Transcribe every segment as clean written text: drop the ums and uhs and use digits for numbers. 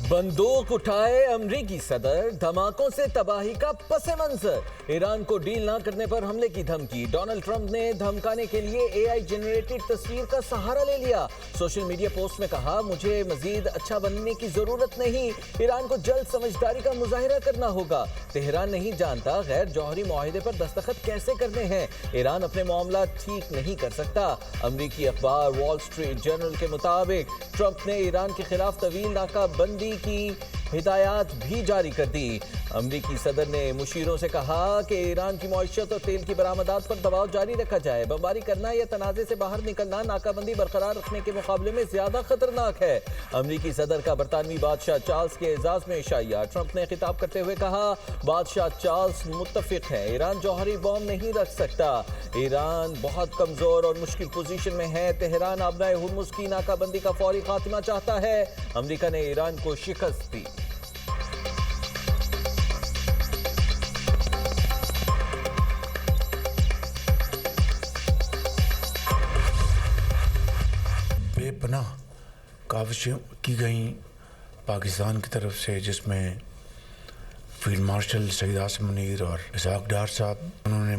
बंदूक उठाए अमरीकी सदर, धमाकों से तबाही का पस मंजर। ईरान को डील ना करने पर हमले की धमकी। डोनाल्ड ट्रंप ने धमकाने के लिए एआई जनरेटेड तस्वीर का सहारा ले लिया। सोशल मीडिया पोस्ट में कहा, मुझे मजीद अच्छा बनने की जरूरत नहीं, ईरान को जल्द समझदारी का मुजाहिरा करना होगा। तेहरान नहीं जानता गैर जौहरी मुआहिदे पर दस्तखत कैसे करने हैं। ईरान अपने मामला ठीक नहीं कर सकता। अमरीकी अखबार वॉल स्ट्रीट जर्नल के मुताबिक ट्रंप ने ईरान के खिलाफ तवील नाकाबंदी की हिदायत भी जारी कर दी। अमरीकी सदर ने मुशीरों से कहा कि ईरान की मईशत और तेल की बरामदात पर दबाव जारी रखा जाए। बमबारी करना या तनाज़े से बाहर निकलना नाकाबंदी बरकरार रखने के मुकाबले में ज्यादा खतरनाक है। अमरीकी सदर का बरतानवी बादशाह चार्ल्स के एजाज में इशाया। ट्रंप ने खिताब करते हुए कहा, बादशाह चार्ल्स मुत्तफिक है, ईरान जौहरी बॉम्ब नहीं रख सकता। ईरान बहुत कमजोर और मुश्किल पोजीशन में है। तेहरान आबनाए हुर्मुज की नाकाबंदी का फौरी खात्मा चाहता है। अमरीका ने ईरान को शिकस्त दी। बेपनाह काविशें की गई पाकिस्तान की तरफ से, जिसमें फील्ड मार्शल सईद आसिम मुनीर और इसाक डार साहब, उन्होंने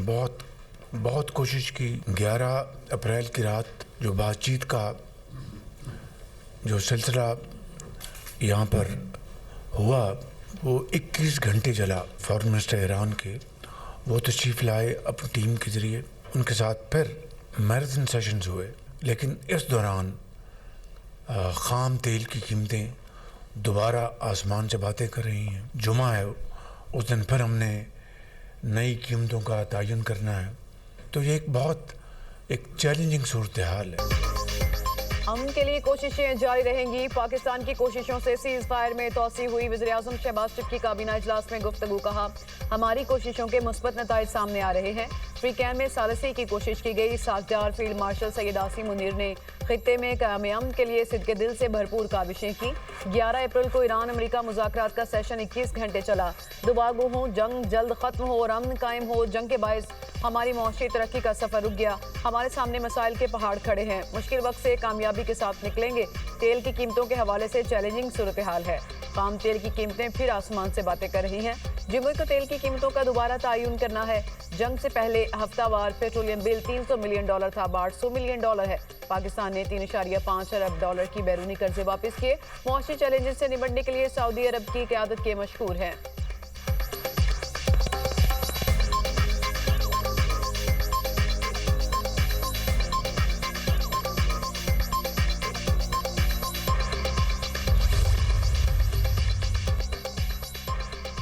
बहुत कोशिश की। 11 अप्रैल की रात जो बातचीत का जो सिलसिला यहाँ पर हुआ वो 21 घंटे चला। फॉरेन मिनिस्टर ईरान के वो तशरीफ़ लाए अपनी टीम के ज़रिए, उनके साथ फिर मैराथन सेशंस हुए। लेकिन इस दौरान ख़ाम तेल की कीमतें दोबारा आसमान से बातें कर रही हैं। जुमा है, उस दिन फिर हमने नई कीमतों का तयन करना है। तो ये एक चैलेंजिंग सूरत हाल है। अमन के लिए कोशिशें जारी रहेंगी। पाकिस्तान की कोशिशों से सीज फायर में तोसी हुई। वज़ीर-ए-आज़म शहबाज शरीफ की काबीना इजलास में गुफ्तगू। कहा, हमारी कोशिशों के मुस्बत नताइज सामने आ रहे हैं। फ्री कैन में सालसी की कोशिश की गई। साकदार फील्ड मार्शल सैयद आसिम मुनीर ने खित्ते में क़याम के लिए सिद्क़े दिल से भरपूर काविशें की। 11 अप्रैल को ईरान अमेरिका मुज़ाकरात का सेशन 21 घंटे चला। दुबागू हो, जंग जल्द खत्म हो और अमन कायम हो। जंग के बायस हमारी मुआशी तरक्की का सफर रुक गया। हमारे सामने मसाइल के पहाड़ खड़े हैं। मुश्किल वक्त से कामयाबी के साथ निकलेंगे। तेल की कीमतों के हवाले से चैलेंजिंग सूरत हाल है। पाम तेल की कीमतें फिर आसमान से बातें कर रही हैं। जिम्मे को तेल की कीमतों का दोबारा तयन करना है। जंग से पहले हफ्तावार पेट्रोलियम बिल $300 मिलियन था, अब $800 मिलियन है। पाकिस्तान ने $3.5 अरब की बैरूनी कर्जे वापस किए। मुआशी चैलेंजेस से निपटने के लिए सऊदी अरब की क़यादत के मशहूर हैं।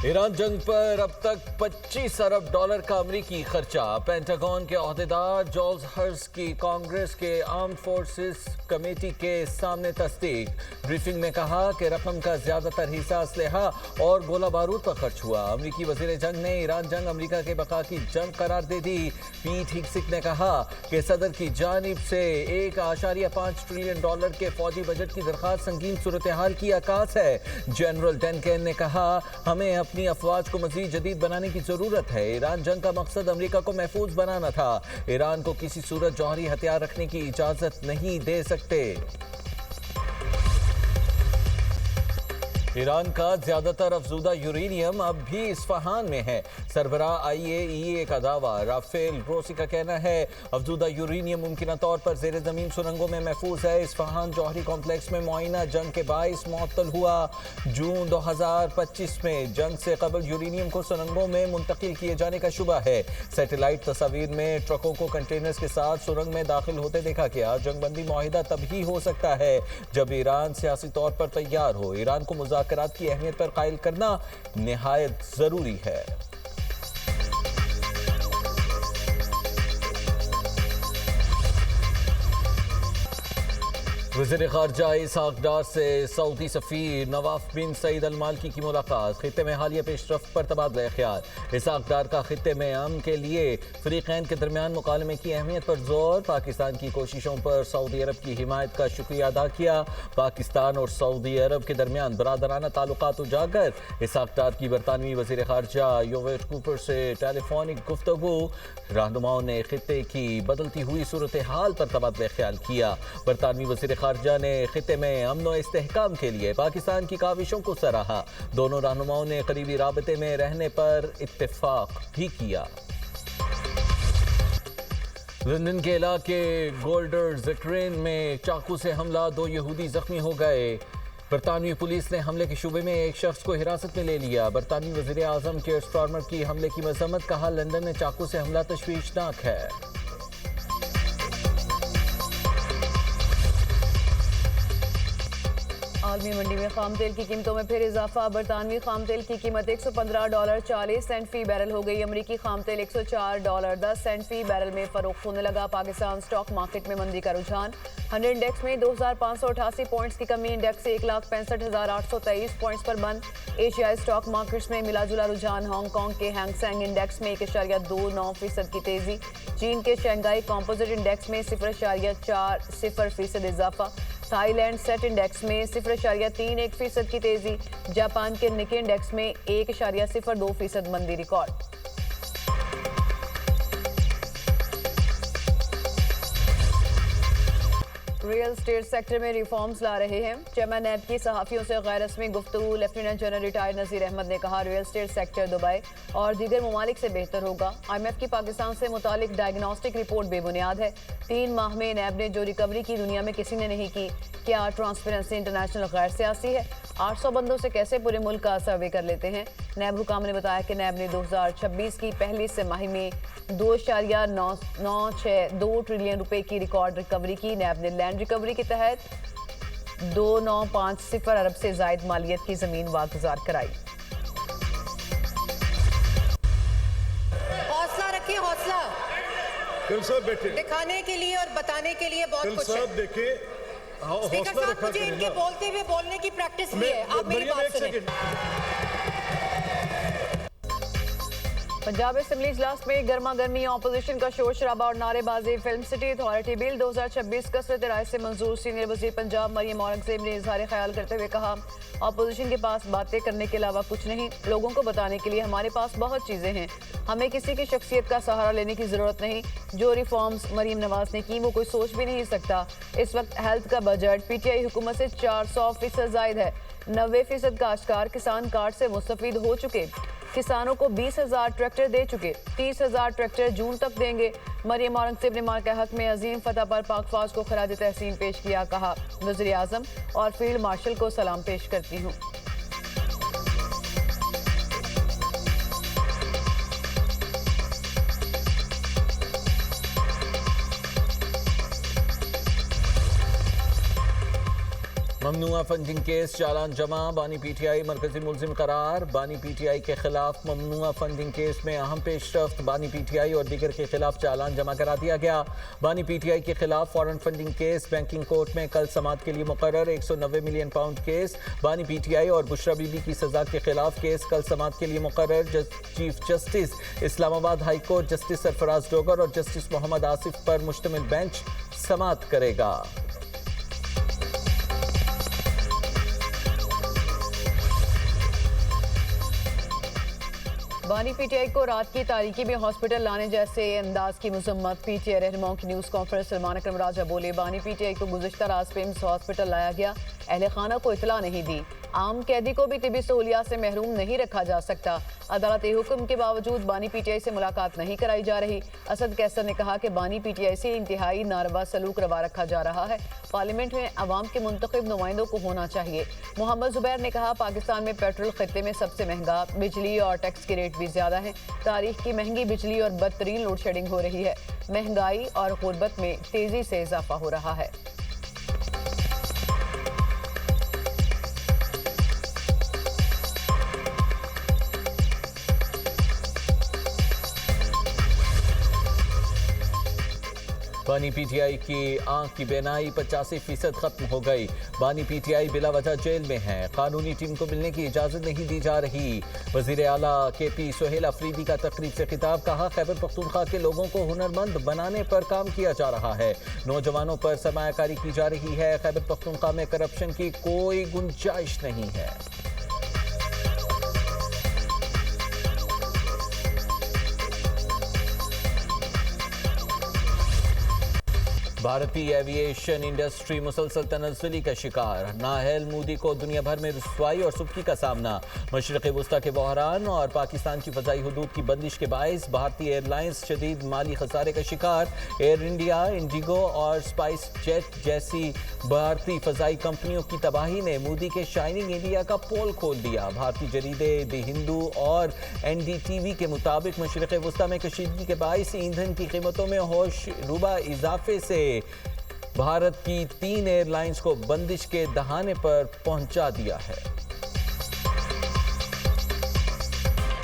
ईरान जंग पर अब तक $25 अरब का अमरीकी खर्चा। पेंटागन के अहदेदार जॉर्ज हर्स की कांग्रेस के आर्म्ड फोर्सेस कमेटी के सामने तस्दीक। ब्रीफिंग में कहा कि रकम का ज्यादातर हिस्सा असलहा और गोला बारूद पर खर्च हुआ। अमरीकी वजीर जंग ने ईरान जंग अमरीका के बका की जंग करार दे दी। पीट हेगसेथ ने कहा कि सदर की जानिब से $1.5 ट्रिलियन के फौजी बजट की दरखास्त संगीन सूरत हाल की अक्कास है। जनरल डनकन ने कहा, हमें अपनी अफवाज को मजीद जदीद बनाने की जरूरत है। ईरान जंग का मकसद अमरीका को महफूज बनाना था। ईरान को किसी सूरत जौहरी हथियार रखने की इजाजत नहीं दे सकते। ईरान का ज्यादातर अफजूदा यूरेनियम अब भी इस्फहान में है। सरबराह IAEA का दावा। राफेल ग्रोसी का कहना है, अफजूदा यूरेनियम मुमकिन तौर पर जेर जमीन सुरंगों में महफूज है। इस्फहान जौहरी कॉम्प्लेक्स में मुआयना जंग के बाइस मुअत्तल हुआ। जून 2025 में जंग से कबल यूरेनियम को सुरंगों में मुंतकिल किए जाने का शुबा है। सैटेलाइट तस्वीर में ट्रकों को कंटेनर्स के साथ सुरंग में दाखिल होते देखा गया। जंगबंदी मुआहिदा तभी हो सकता है जब ईरान सियासी तौर पर तैयार हो। ईरान को मुज़ाकरात की अहमियत पर कायल करना निहायत जरूरी है। वज़ीर ख़ारजा इसाक डार से सऊदी सफ़ीर नवाफ बिन सईद अल मालकी की मुलाकात। खित्ते में हालिया पेशरफ्त पर तबादला ख्याल। इसाक डार का खित्ते में अमन के लिए फ़रीक़ैन के दरमियान मुकालमे की अहमियत पर जोर। पाकिस्तान की कोशिशों पर सऊदी अरब की हिमायत का शुक्रिया अदा किया। पाकिस्तान और सऊदी अरब के दरमियान बरादराना ताल्लुकात उजागर। इसाक डार की बरतानवी वज़ीर ख़ारजा योवेट कूपर से टेलीफोनिक गुफ्तगू। रहनुमाओं ने खित्ते की बदलती हुई सूरत हाल पर तबादला ख्याल किया। बरतानवी वज़ीर खारजा ने खिते में अमन और इस्तेहकाम के लिए पाकिस्तान की काविशों को सराहा। दोनों रहनुमाओं ने करीबी राबते में रहने पर इत्तेफाक भी किया। लंदन के इलाके गोल्डर ज़क्रेन में चाकू से हमला, 2 यहूदी जख्मी हो गए। बरतानवी पुलिस ने हमले के शुबे में एक शख्स को हिरासत में ले लिया। बरतानवी वज़ीर आज़म केयर स्टारमर की हमले की मजम्मत, कहा लंदन में चाकू से हमला तशवीशनाक है। आलमी मंडी में खाम तेल की कीमतों में फिर इजाफा। बरतानवी खाम तेल की कीमत $115.40 फी बैरल हो गई। अमरीकी खाम तेल $104.10 फी बैरल में फरोख्त होने लगा। पाकिस्तान स्टॉक मार्केट में मंदी का रुझान। 100 इंडेक्स में 2588 पॉइंट्स की कमी, इंडेक्स 1,65,823 पॉइंट्स पर बंद। एशियाई स्टॉक मार्केट्स में मिला जुला रुझान। हांगकांग के हैंगसेंग इंडेक्स में 1.29% की तेजी। चीन के शंघाई कॉम्पोजिट इंडेक्स में 0.40% इजाफा। थाईलैंड सेट इंडेक्स में 0.31% की तेजी। जापान के निकी इंडेक्स में 1.02% मंदी रिकॉर्ड। रियल स्टेट सेक्टर में रिफॉर्म्स ला रहे हैं। चेयरमैन नैब की सहाफियों से गैर रस्मी गुफ्तगू। लेफ्टिनेंट जनरल रिटायर्ड नज़ीर अहमद ने कहा रियल स्टेट सेक्टर दुबई और दीगर ममालिक से बेहतर होगा। IMF की पाकिस्तान से मुतालिक डायग्नोस्टिक रिपोर्ट बेबुनियाद है। 3 माह में नैब ने जो रिकवरी की दुनिया में किसी ने नहीं की। क्या ट्रांसपेरेंसी इंटरनेशनल गैर सियासी है? 800 बंदों से कैसे पूरे मुल्क का सर्वे कर लेते हैं? नैब हुकाम ने बताया कि नैब ने 2026 की पहली तिमाही में 2.962 ट्रिलियन रुपए की रिकॉर्ड रिकवरी की। नैब ने लैंड रिकवरी के तहत 2,950 अरब से जायद मालियत की जमीन वागुजार कराई। हौसला रखिए, हौसला। कल साहब बैठे दिखाने के लिए और बताने के लिए बहुत कल कुछ साहब है। देखे स्पीकर साहब, मुझे इनके बोलते हुए बोलने की प्रैक्टिस भी है। आप मेरी बात सुनें। पंजाब असेंबली इजलास में गर्मा गर्मी, ऑपोजिशन का शोर शराबा और नारेबाजी। फिल्म सिटी अथॉरिटी बिल 2026 कसरत राय से मंजूर। सीनियर वजीर पंजाब मरियम औरंगजेब ने इजहार ख्याल करते हुए कहा ऑपोजिशन के पास बातें करने के अलावा कुछ नहीं। लोगों को बताने के लिए हमारे पास बहुत चीजें हैं। हमें किसी की शख्सियत का सहारा लेने की जरूरत नहीं। जो रिफॉर्म्स मरियम नवाज ने की वो कोई सोच भी नहीं सकता। इस वक्त हेल्थ का बजट PTI हुकूमत से 400% जायद है। 90% काश्तकार किसान कार्ड से मुस्तफीद हो चुके। किसानों को 20,000 ट्रैक्टर दे चुके। 30,000 ट्रैक्टर जून तक देंगे। मरियम औरंगजेब ने मां के हक में अजीम फतह पर पाक फौज को खराज तहसीन पेश किया। कहा वज़ीर आज़म और फील्ड मार्शल को सलाम पेश करती हूँ। ममनुआ फंडिंग केस चालान जमा, बानी PTI मरकजी मुलजिम करार। बानी PTI के खिलाफ ममनुआ फंडिंग केस में अहम पेशरफ्त। बानी PTI और दीगर के खिलाफ चालान जमा करा दिया गया। बानी PTI के खिलाफ foreign funding case banking court में कल समाअत के लिए मुकर्रर। 190 मिलियन पाउंड केस। बानी PTI और बुशरा बीबी की सजा के खिलाफ केस कल समाअत के लिए मुकर्रर। Chief justice Islamabad high court justice Sarfaraz Dogar और जस्टिस मोहम्मद आसिफ पर मुश्तमिल बेंच समाअत करेगा। बानी PTI को रात की तारीकी में हॉस्पिटल लाने जैसे अंदाज की मजम्मत। PTI रहनुमाओं की न्यूज़ कॉन्फ्रेंस। सलमान अकरम राजा बोले बानी PTI को गुज़श्ता रात पेम्स हॉस्पिटल लाया गया, अहले खाना को इतला नहीं दी। आम कैदी को भी तिबी सहूलियात से महरूम नहीं रखा जा सकता। अदालती हुक्म के बावजूद बानी PTI से मुलाकात नहीं कराई जा रही। असद कैसर ने कहा कि बानी PTI से इंतहाई नारवा सलूक रवा रखा जा रहा है। पार्लियामेंट में अवाम के मुंतखब नुमाइंदों को होना चाहिए। मोहम्मद जुबैर ने कहा पाकिस्तान में पेट्रोल खत्ते में सबसे महंगा, बिजली और टैक्स के रेट भी ज्यादा है। तारीख की महंगी बिजली और बदतरीन लोड शेडिंग हो रही है। महंगाई और गुर्बत में तेजी से इजाफा हो रहा है। बानी PTI की आंख की बेनाई 85% खत्म हो गई। बानी PTI बिला वजह जेल में है। कानूनी टीम को मिलने की इजाजत नहीं दी जा रही। वजीर आला KP सोहेल अफरीदी का तकरीब से खिताब। कहा खैबर पख्तूनख्वा के लोगों को हुनरमंद बनाने पर काम किया जा रहा है। नौजवानों पर सरमायाकारी की जा रही है। खैबर पख्तूनख्वा में करप्शन की कोई गुंजाइश नहीं है। भारतीय एविएशन इंडस्ट्री मुसलसल तनज़्ज़ुली का शिकार। नाहल मोदी को दुनिया भर में रुसवाई और सुबकी का सामना। मशरिक़ वुस्ता के बहरान और पाकिस्तान की फ़ज़ाई हुदूद की बंदिश के बाइस भारतीय एयरलाइंस शदीद माली खसारे का शिकार। एयर इंडिया, इंडिगो और स्पाइस जेट जैसी भारतीय फ़ज़ाई कंपनियों की तबाही ने मोदी के शाइनिंग इंडिया का पोल खोल दिया। भारतीय जरीदे द हिंदू और NDTV के मुताबिक मशरिक़ वुस्ता में कशीदगी के बाइस ईंधन की कीमतों में होशरुबा इजाफे से भारत की 3 एयरलाइंस को बंदिश के दहाने पर पहुंचा दिया है।